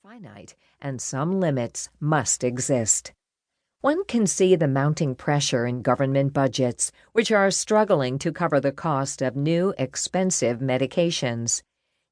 finite, and some limits must exist. One can see the mounting pressure in government budgets, which are struggling to cover the cost of new, expensive medications.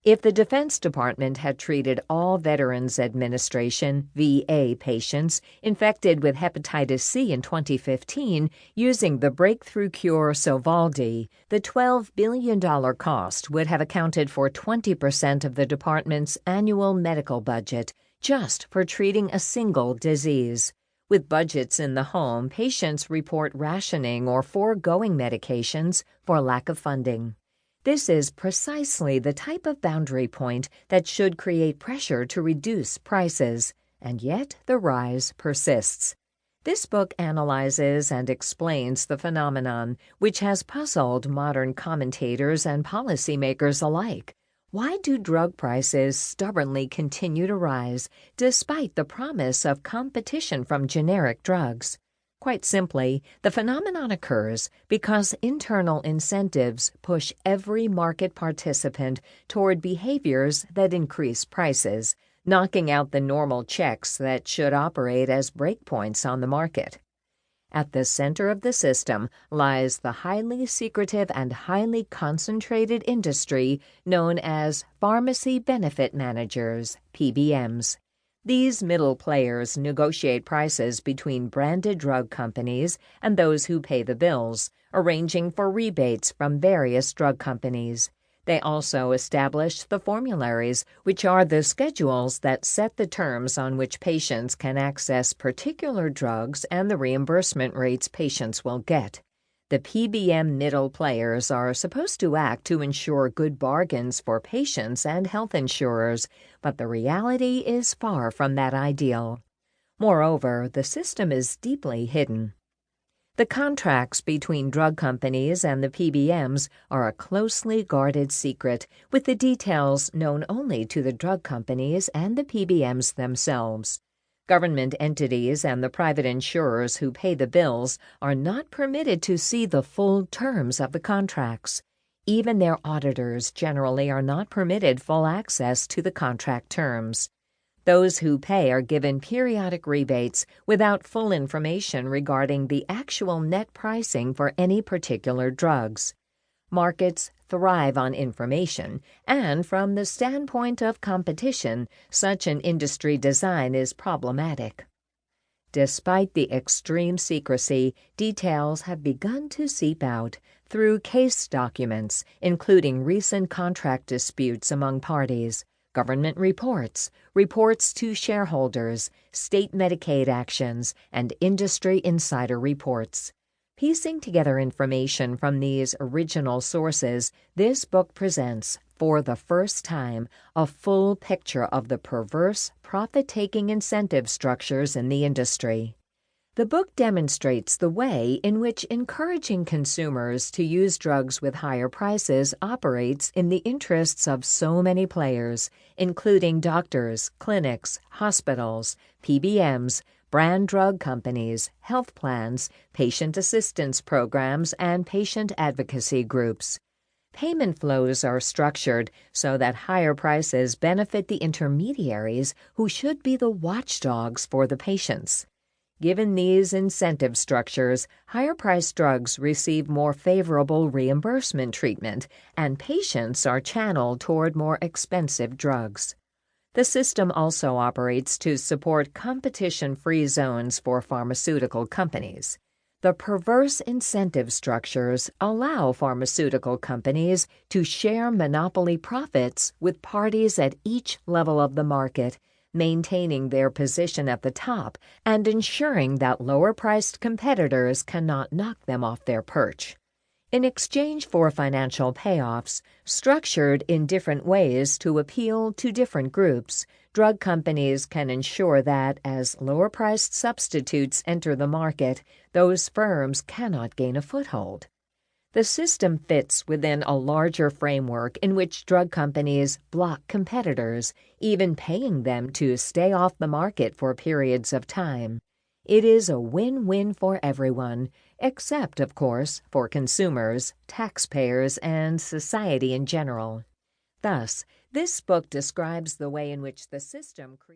If the Defense Department had treated all Veterans Administration (VA) patients infected with hepatitis C in 2015 using the breakthrough cure Sovaldi, the $12 billion cost would have accounted for 20% of the department's annual medical budget just for treating a single disease. With budgets in the home, patients report rationing or foregoing medications for lack of funding. This is precisely the type of boundary point that should create pressure to reduce prices, and yet the rise persists. This book analyzes and explains the phenomenon, which has puzzled modern commentators and policymakers alike. Why do drug prices stubbornly continue to rise despite the promise of competition from generic drugs? Quite simply, the phenomenon occurs because internal incentives push every market participant toward behaviors that increase prices, knocking out the normal checks that should operate as breakpoints on the market. At the center of the system lies the highly secretive and highly concentrated industry known as pharmacy benefit managers, PBMs. These middle players negotiate prices between branded drug companies and those who pay the bills, arranging for rebates from various drug companies. They also establish the formularies, which are the schedules that set the terms on which patients can access particular drugs and the reimbursement rates patients will get. The PBM middle players are supposed to act to ensure good bargains for patients and health insurers, but the reality is far from that ideal. Moreover, the system is deeply hidden. The contracts between drug companies and the PBMs are a closely guarded secret, with the details known only to the drug companies and the PBMs themselves. Government entities and the private insurers who pay the bills are not permitted to see the full terms of the contracts. Even their auditors generally are not permitted full access to the contract terms. Those who pay are given periodic rebates without full information regarding the actual net pricing for any particular drugs. Markets thrive on information, and from the standpoint of competition, such an industry design is problematic. Despite the extreme secrecy, details have begun to seep out through case documents, including recent contract disputes among parties, government reports, reports to shareholders, state Medicaid actions, and industry insider reports. Piecing together information from these original sources, this book presents, for the first time, a full picture of the perverse, profit-taking incentive structures in the industry. The book demonstrates the way in which encouraging consumers to use drugs with higher prices operates in the interests of so many players, including doctors, clinics, hospitals, PBMs, brand drug companies, health plans, patient assistance programs, and patient advocacy groups. Payment flows are structured so that higher prices benefit the intermediaries who should be the watchdogs for the patients. Given these incentive structures, higher-priced drugs receive more favorable reimbursement treatment, and patients are channeled toward more expensive drugs. The system also operates to support competition-free zones for pharmaceutical companies. The perverse incentive structures allow pharmaceutical companies to share monopoly profits with parties at each level of the market, maintaining their position at the top and ensuring that lower-priced competitors cannot knock them off their perch. In exchange for financial payoffs, structured in different ways to appeal to different groups, drug companies can ensure that, as lower-priced substitutes enter the market, those firms cannot gain a foothold. The system fits within a larger framework in which drug companies block competitors, even paying them to stay off the market for periods of time. It is a win-win for everyone, except, of course, for consumers, taxpayers, and society in general. Thus, this book describes the way in which the system creates